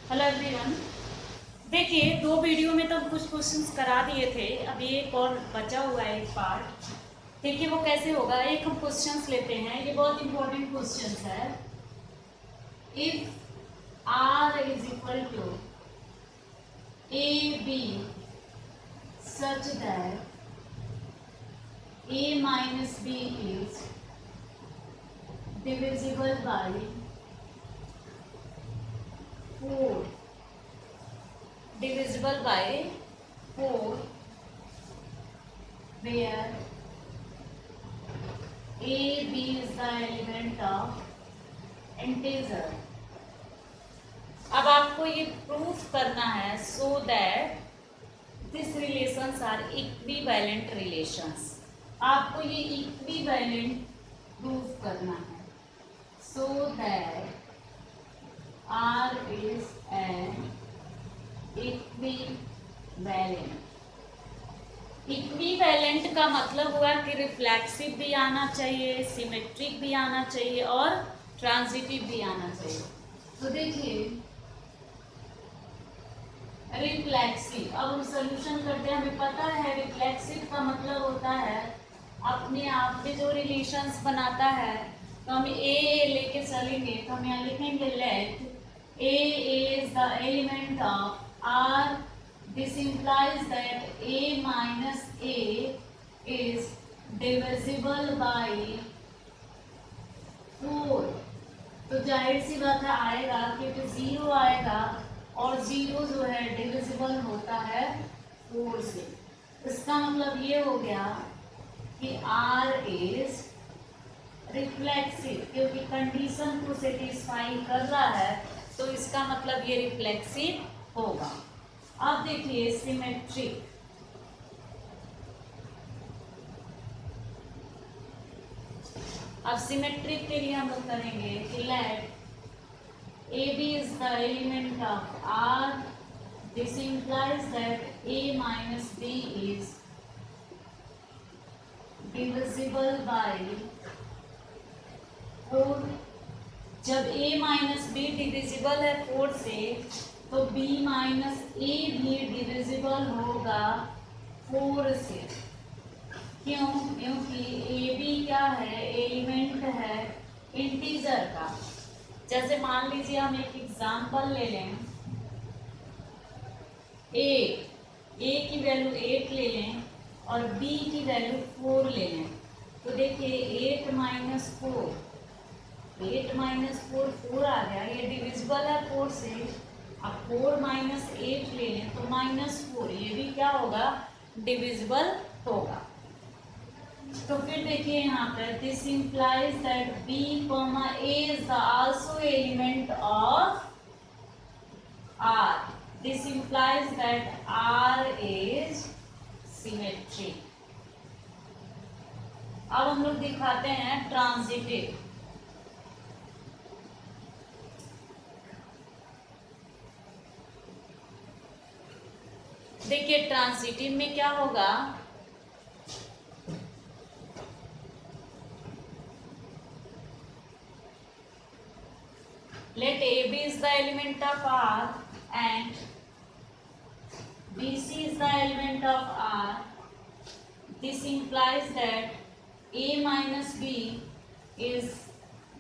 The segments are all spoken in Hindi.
Hello everyone. देखिए, दो वीडियो में तो हम कुछ क्वेश्चंस करा दिए थे। अभी एक और बचा हुआ है, एक पार्ट। देखिए वो कैसे होगा। एक हम क्वेश्चंस लेते हैं, ये बहुत इंपॉर्टेंट क्वेश्चंस है। If R is equal to a b such that a minus b is divisible by 4 divisible by 4 where a b is the element of integer। अब आपको ये प्रूफ करना है so that this relations are equivalent relations। आपको ये equivalent प्रूफ करना है so that R is an equivalent. Equivalent का मतलब हुआ कि रिफ्लेक्सिव भी आना चाहिए, सिमेट्रिक भी आना चाहिए और ट्रांजिटिव भी आना चाहिए। तो देखिए रिफ्लेक्सिव, अब हम सोल्यूशन करते हैं। हमें पता है रिफ्लेक्सिव का मतलब होता है अपने आप में जो रिलेशंस बनाता है। तो हम ए लेके चलेंगे तो हम यहाँ लिखेंगे let a is the element of R, this implies that A minus A is divisible by 4। तो जाहिर सी बात है आएगा क्योंकि 0 आएगा और 0 जो है डिविजिबल होता है 4 से। इसका मतलब ये हो गया कि R is रिफ्लेक्सिव, क्योंकि कंडीशन को सेटिस्फाई कर रहा है तो इसका मतलब ये रिफ्लेक्सिव होगा। अब देखिए सिमेट्रिक। अब सिमेट्रिक के लिए हम लोग करेंगे कि let a b is the element of R, this implies that a minus b is divisible by 4। जब a माइनस बी डिविजिबल है 4 से तो b माइनस ए भी डिविजिबल होगा 4 से। क्यों? क्योंकि ए बी क्या है, एलिमेंट है इंटीजर का। जैसे मान लीजिए हम एक एग्जांपल ले लें, a की वैल्यू 8 ले लें और b की वैल्यू 4 ले लें। तो देखिए 8 माइनस 4 4 आ गया, ये डिविजिबल है 4 से। अब 4 माइनस 8 ले लें तो -4, ये भी क्या होगा, डिविजिबल होगा। तो फिर देखिए यहाँ पे this implies that b, a is also element of R। This implies that R is symmetric. अब हम लोग दिखाते हैं ट्रांजिटिव। देखिए ट्रांजिटिव में क्या होगा, let AB is the element of R and BC is the element of R. This implies that A minus B is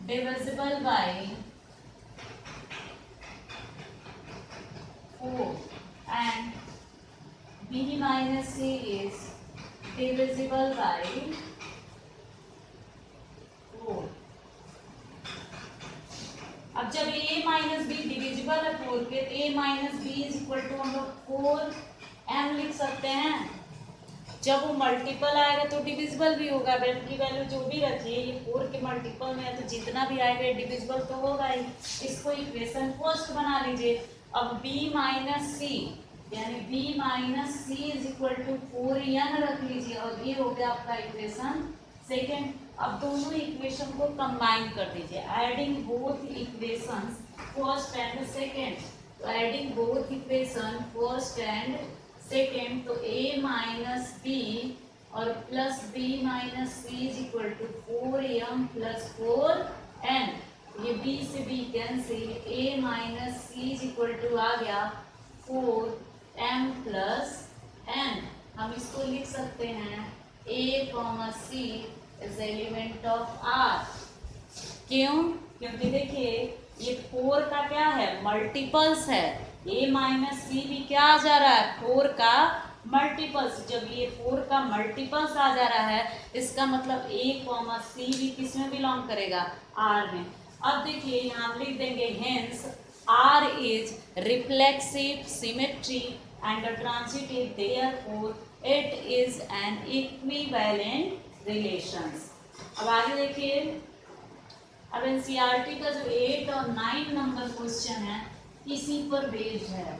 divisible by 4 and B minus C is divisible by 4। अब जब a माइनस बी डिविजिबल है 4 के तो a minus b is equal to हम लोग 4m लिख सकते हैं। जब वो मल्टीपल आएगा तो डिविजिबल भी होगा। m की वैल्यू जो भी रखिए, ये 4 के मल्टीपल में है तो जितना भी आएगा डिविजिबल तो होगा ही। इसको इक्वेशन फर्स्ट बना लीजिए। अब b माइनस सी यानी b minus c is equal to 4n रख लीजिए और ये हो गया आपका इक्वेशन सेकेंड। अब दोनों इक्वेशन को कंबाइन कर दीजिए, adding both equations first and second. तो adding both equation first and second, तो a माइनस बी और plus b minus c is equal to 4m plus 4n। ये b से b cancel, a minus c is equal to आ गया 4m प्लस n। हम इसको लिख सकते हैं a comma c is element of r। क्यों? क्योंकि देखिए ये 4 का क्या है, मल्टीपल्स है। a माइनस सी भी क्या आ जा रहा है, 4 का मल्टीपल्स। जब ये 4 का मल्टीपल्स आ जा रहा है इसका मतलब a कॉमा सी भी किस में बिलोंग करेगा, r में। अब देखिए यहाँ लिख देंगे hence r is reflexive symmetry and transitive, therefore it is an equivalent relations. अब आगे देखिए, अब एनसीईआरटी का जो 8 और 9 नंबर क्वेश्चन है इसी पर बेस्ड है।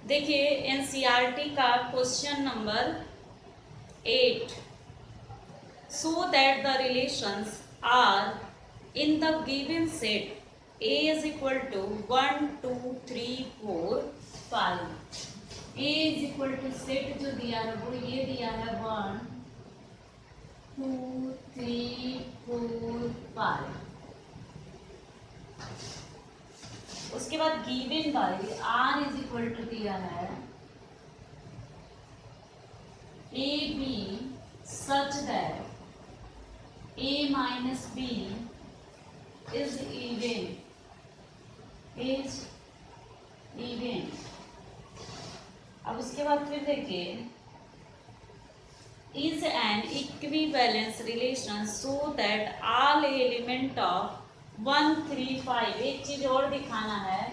देखिए एनसीईआरटी का question number 8, so that the relations R in the given set a is equal to 1 2 3 4 5। a is equal to set जो दिया है वो ये दिया है 1 2 3 4 5। उसके बाद given by r is equal to दिया है a b such that a minus b is even. अब उसके बाद फिर देखिए is an equivalence relation so that all element of 1 3 5। एक चीज और दिखाना है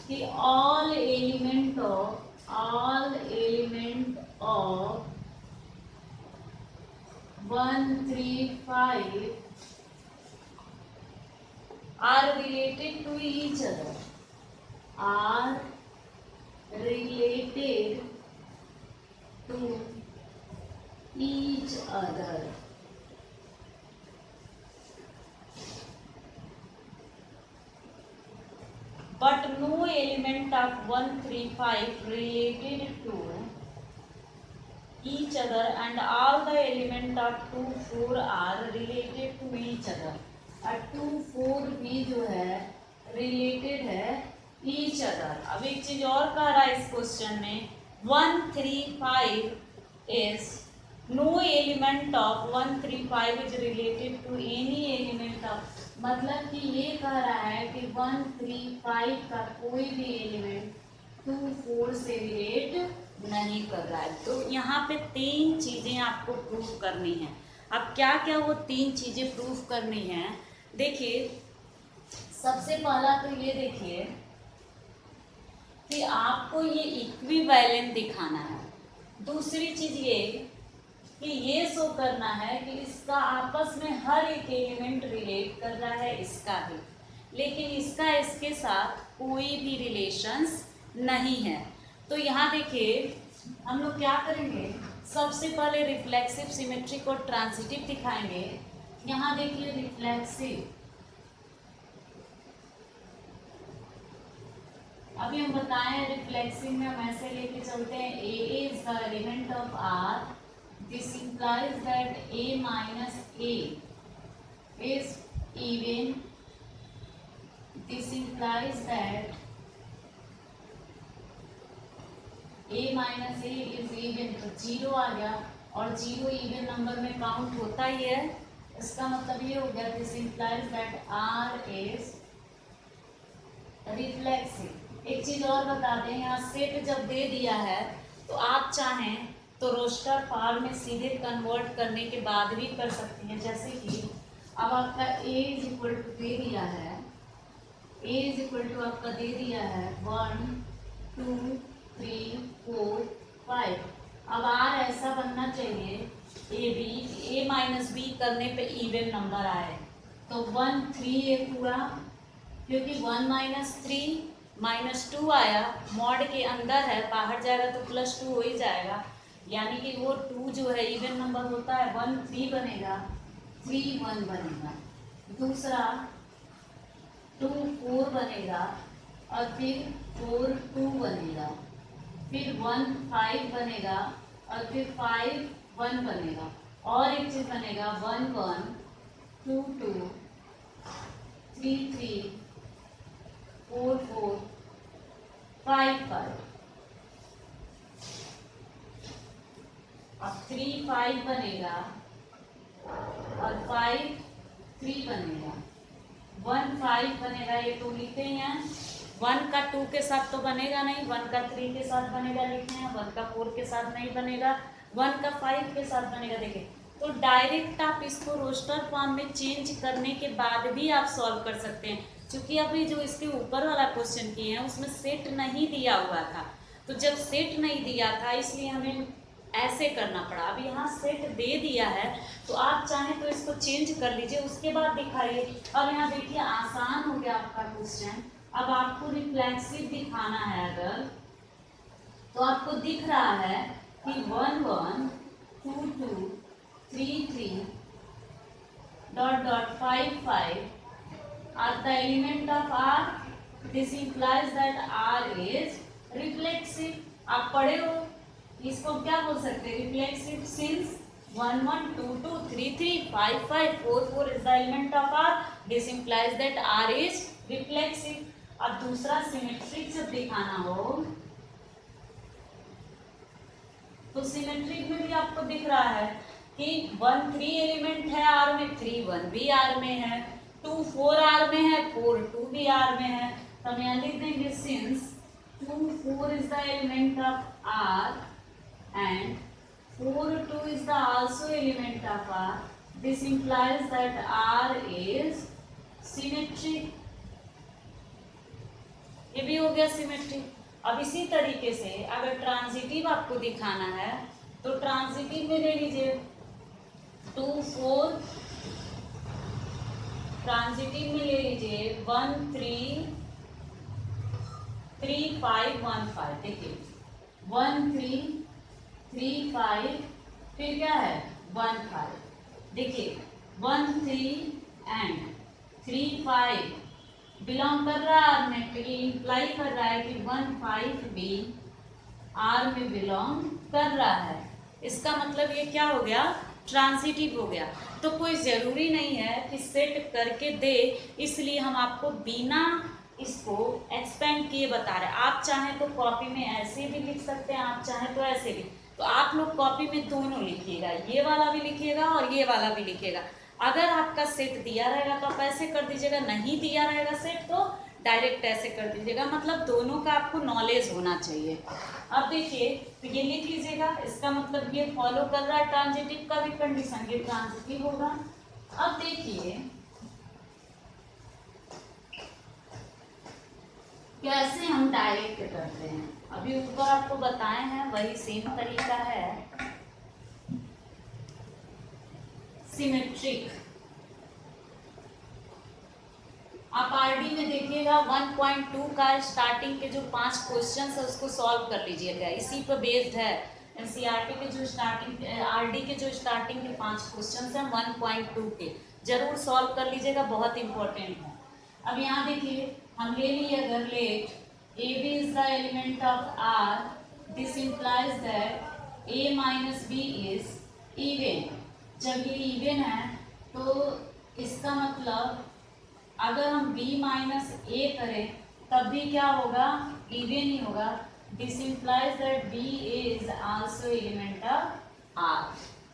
कि all element of 1 3 5 are related to each other, are related to each other. But no element of 1 3 5 related to each other and all the element of 2 4 are related to each other। और 2 4 भी जो है related है each other। अब एक चीज और कह रहा है इस क्वेश्चन में 1 3 5 is no element of 1 3 5 is related to any element of, मतलब कि ये कह रहा है कि 1 3 5 का कोई भी एलिमेंट 2 4 से रिलेट नहीं कर रहा है। तो यहाँ पे 3 चीजें आपको प्रूफ करनी है। अब क्या क्या वो 3 चीजें प्रूफ करनी है, देखिए सबसे पहला तो ये देखिए कि आपको ये इक्विवेलेंट दिखाना है। दूसरी चीज ये कि ये शो करना है कि इसका आपस में हर एक एलिमेंट रिलेट कर रहा है, इसका भी, लेकिन इसका इसके साथ कोई भी रिलेशंस नहीं है। तो यहाँ देखिए हम लोग क्या करेंगे, सबसे पहले रिफ्लेक्सिव सिमेट्री को ट्रांजिटिव दिखाएंगे। यहाँ देखिए रिफ्लेक्सिव, अभी हम बताएं रिफ्लेक्सिव में हम ऐसे लेके चलते हैं a is the element of r, this implies that a minus a is even, this implies that a minus a is even, तो 0 आ गया और 0 इवन नंबर में काउंट होता ही है। इसका मतलब ये हो गया this implies that r is reflexive. एक चीज और बता दें, यहाँ सेट जब दे दिया है तो आप चाहें तो रोस्टर फॉर्म में सीधे कन्वर्ट करने के बाद भी कर सकती हैं। जैसे कि अब आपका a इज इक्वल टू दे दिया है, a इज इक्वल टू आपका दे दिया है 1 2 3 4 5। अब आर ऐसा बनना चाहिए a b, a minus b करने पे इवन नंबर आए। तो 1 3 एक हुआ, क्योंकि 1 माइनस 3 माइनस 2 आया, मॉड के अंदर है, बाहर जाएगा तो प्लस 2 हो ही जाएगा, यानी कि वो 2 जो है इवन नंबर होता है। 1 3 बनेगा, 3 1 बनेगा, दूसरा 2 4 बनेगा, और फिर 4 2 बनेगा, फिर 1 5 बनेगा, और फिर 5 1 बनेगा, और एक चीज बनेगा 1 1 2 2 3 3 4 4 5 5। अब 3 5 बनेगा और 5 3 बनेगा, 1 5 बनेगा, ये तो लिखते ही हैं। 1 का 2 के साथ तो बनेगा नहीं, 1 का 3 के साथ बनेगा लिखते हैं, 1 का 4 के साथ नहीं बनेगा, 1 का 5 के साथ बनेगा। देखिए, तो डायरेक्ट आप इसको रोस्टर फॉर्म में चेंज करने के बाद भी आप सॉल्व कर सकते हैं, क्योंकि अभी जो इसके ऊपर वाला क्वेश्चन किए हैं उसमें सेट नहीं दिया हुआ था। तो जब सेट नहीं दिया था इसलिए हमें ऐसे करना पड़ा। अब यहाँ सेट दे दिया है तो आप चाहें तो इसको चेंज कर लीजिए, उसके बाद दिखाइए। अब यहाँ देखिए आसान हो गया आपका क्वेश्चन। अब आपको रिफ्लेक्सिव दिखाना है अगर, तो आपको दिख रहा है कि 1 1 2 2 3 3 dot dot 5 5 are the element of R. This implies that R is reflexive. आप पढ़े हो, इसको क्या बोल सकते हैं, reflexive since 1 1 2 2 3 3 5 5 4 4 is the element of R. This implies that R is reflexive. अब दूसरा सिमेट्रिक जब दिखाना हो तो सिमेट्रिक में भी आपको दिख रहा है कि 1 3 एलिमेंट है आर में, 3 1 भी आर में है, 2 4 आर में है, 4 2 भी आर में है। तो हम यहाँ लिख देंगे since 2 4 is the element of R and 4 2 is the also element of R. This implies that R is symmetric. ये भी हो गया सिमेट्रिक। अब इसी तरीके से अगर ट्रांजिटिव आपको दिखाना है तो ट्रांजिटिव में ले लीजिए 2 4, ट्रांजिटिव में ले लीजिए 1 3 3 5 1 5। देखिए 1 3 3 5, फिर क्या है 1 5। देखिए 1 3 एंड 3 5 बिलोंग कर रहा है आर में, तो ये इंप्लाई कर रहा है कि 1 5 भी आर में बिलोंग कर रहा है। इसका मतलब ये क्या हो गया, ट्रांजिटिव हो गया। तो कोई ज़रूरी नहीं है कि सेट करके दे, इसलिए हम आपको बिना इसको एक्सपेंड किए बता रहे हैं। आप चाहें तो कॉपी में ऐसे भी लिख सकते हैं, आप चाहें तो ऐसे भी। तो आप लोग कॉपी में दोनों लिखिएगा, ये वाला भी लिखिएगा और ये वाला भी लिखिएगा। अगर आपका सेट दिया रहेगा तो आप ऐसे कर दीजिएगा, नहीं दिया रहेगा सेट तो डायरेक्ट ऐसे कर दीजिएगा। मतलब दोनों का आपको नॉलेज होना चाहिए। अब देखिए, तो ये लिख लीजिएगा, इसका मतलब ये फॉलो कर रहा है ट्रांजिटिव का भी कंडीशन, ये ट्रांजिटिव होगा। अब देखिए कैसे हम डायरेक्ट करते हैं, अभी ऊपर आपको बताए हैं वही सेम तरीका है। सिमेट्रिक आप आरडी में देखिएगा 1.2 का स्टार्टिंग के जो 5 क्वेश्चन है उसको सॉल्व कर लीजिएगा, इसी पर बेस्ड है। एनसीईआरटी के जो स्टार्टिंग आरडी के जो स्टार्टिंग के 5 क्वेश्चन हैं 1.2 के जरूर सॉल्व कर लीजिएगा, बहुत इंपॉर्टेंट है। अब यहाँ देखिए हम ले लिए अगर let a b is the element of R, this implies that a minus b is even. जब ये इवन है तो इसका मतलब अगर हम b माइनस ए करें तब भी क्या होगा, इवन ही होगा। This implies that b is also element of r।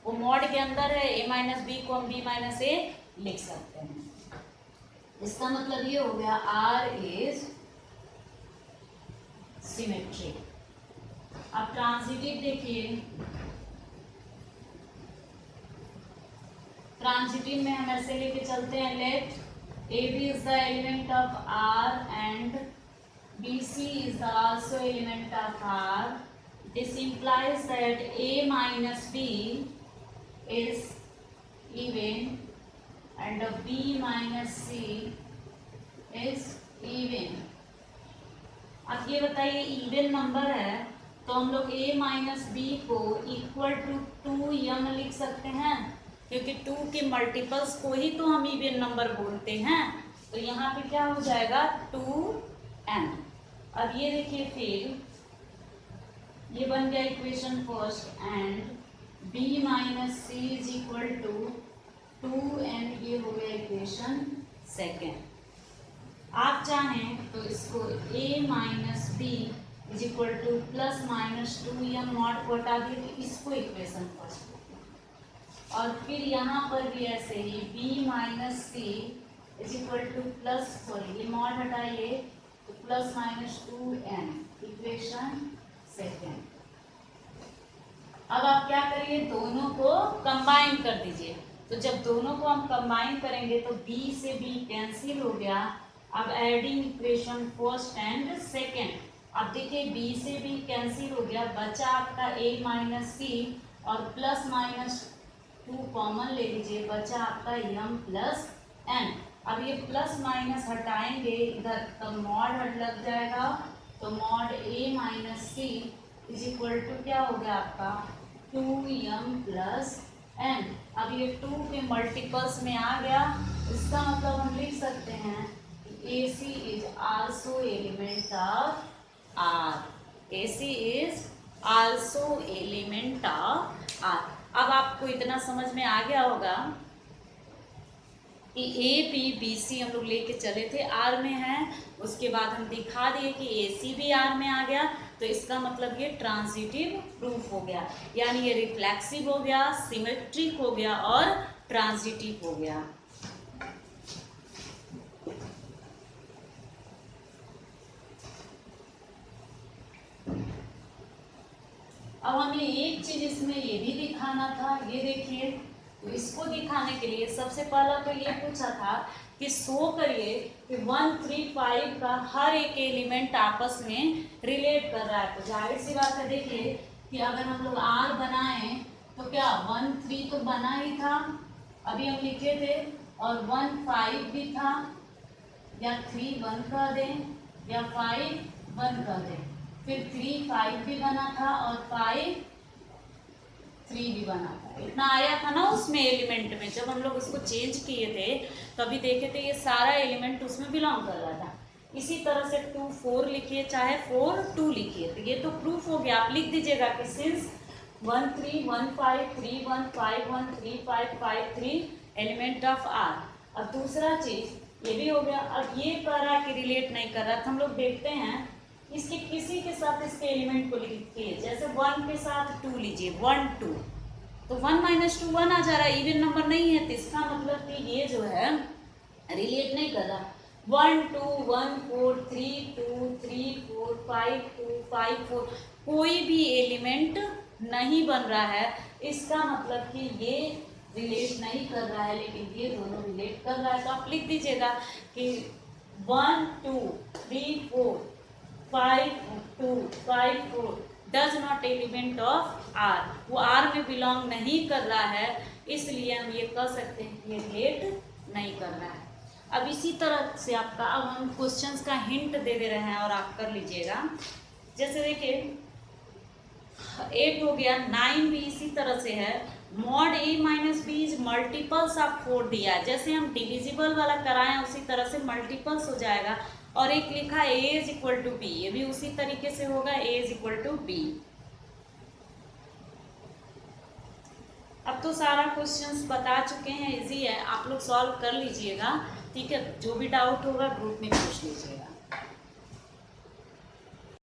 वो मॉड के अंदर है, a माइनस बी को हम b माइनस ए लिख सकते हैं। इसका मतलब ये हो गया r इज सिमेट्रिक। अब ट्रांजिटिव देखिए, ट्रांजिटिव में हम ऐसे लेके चलते हैं, let a b is the element of R and BC is also element of R. This implies that A minus B is even and B minus C is even. अब ये बताइए इवन नंबर है तो हम लोग A माइनस बी को इक्वल टू 2m लिख सकते हैं, क्योंकि 2 के मल्टीपल्स को ही तो हम इवन नंबर बोलते हैं। तो यहाँ पे क्या हो जाएगा 2m। अब ये देखिए फिर ये बन गया equation first and b minus c is equal to 2n, ये हो गया इक्वेशन सेकेंड। आप चाहें तो इसको a minus b is equal to plus minus 2m mod को हटा दिए तो इसको इक्वेशन फर्स्ट, और फिर यहाँ पर भी ऐसे ही b minus c is equal to plus, sorry ये मॉड हटाइए तो plus minus 2m equation second. अब आप क्या करिए दोनों को कंबाइन कर दीजिए। तो जब दोनों को हम कंबाइन करेंगे तो b से b कैंसिल हो गया। अब adding equation first and second, अब देखिए b से b कैंसिल हो गया, बचा आपका a माइनस सी और प्लस माइनस 2 कॉमन ले लीजिए, बचा आपका m प्लस n। अब ये प्लस माइनस हटाएंगे इधर तो मॉड हट लग जाएगा, तो mod a minus c is equal to क्या हो गया आपका 2m प्लस n। अब ये 2 के मल्टीपल्स में आ गया, इसका मतलब हम लिख सकते हैं AC is also element of R. AC is also element of R. अब आपको इतना समझ में आ गया होगा कि A B B C हम लोग लेके चले थे R में है, उसके बाद हम दिखा दिए कि AC भी R में आ गया, तो इसका मतलब ये ट्रांजिटिव प्रूफ हो गया, यानी ये रिफ्लेक्सिव हो गया, सिमेट्रिक हो गया और ट्रांजिटिव हो गया। अब हमें एक चीज इसमें ये भी दिखाना था, ये देखिए। तो इसको दिखाने के लिए सबसे पहला तो ये पूछा था कि शो करिए कि 1 3 5 का हर एक एलिमेंट आपस में रिलेट कर रहा है। तो जाहिर सी बात है, देखिए कि अगर हम लोग R बनाएं तो क्या 1 3 तो बना ही था, अभी हम लिखे थे, और 1 5 भी था, या 3 1 कर दें या 5 1 कर दें, फिर 3 5 भी बना था और 5 3 भी बना था। इतना आया था ना उसमें एलिमेंट में, जब हम लोग उसको चेंज किए थे तभी देखे थे ये सारा एलिमेंट उसमें बिलोंग कर रहा था। इसी तरह से 2 4 लिखिए चाहे 4 2 लिखिए, तो ये तो प्रूफ हो गया। आप लिख दीजिएगा कि सिंस 1 3 1 5 3 1 5 1 3 5 5 3 एलिमेंट ऑफ R। अब दूसरा चीज ये भी हो गया। अब ये कह रहा है कि रिलेट नहीं कर रहा, तो हम लोग देखते हैं इसके किसी के साथ इसके एलिमेंट को लिखिए, जैसे 1 के साथ 2 लीजिए, 1 2, तो 1 माइनस 2 1 आ जा रहा है, इवन नंबर नहीं है, तो इसका मतलब कि ये जो है रिलेट नहीं कर रहा। 1 2 1 4 3 2 3 4 5 2 5 4 कोई भी एलिमेंट नहीं बन रहा है, इसका मतलब कि ये रिलेट नहीं कर रहा है, लेकिन ये दोनों रिलेट कर रहा है। तो आप लिख दीजिएगा कि 1 2 3 4 5 2 5 4 does not element of R, वो R में बिलोंग नहीं कर रहा है, इसलिए हम ये कह सकते हैं कि ये रिलेट नहीं कर रहा है। अब इसी तरह से आपका अब हम क्वेश्चंस का हिंट दे दे रहे हैं और आप कर लीजिएगा। जैसे देखिए 8 हो गया, 9 भी इसी तरह से है। Mod A minus b is multiples of 4 दिया, जैसे हम डिविजिबल वाला कराएं उसी तरह से मल्टीपल्स हो जाएगा। और एक लिखा A is equal to b, ये भी उसी तरीके से होगा, A is equal to b. अब तो सारा क्वेश्चंस बता चुके हैं, इजी है, आप लोग सॉल्व कर लीजिएगा, ठीक है। जो भी डाउट होगा ग्रुप में पूछ लीजिएगा।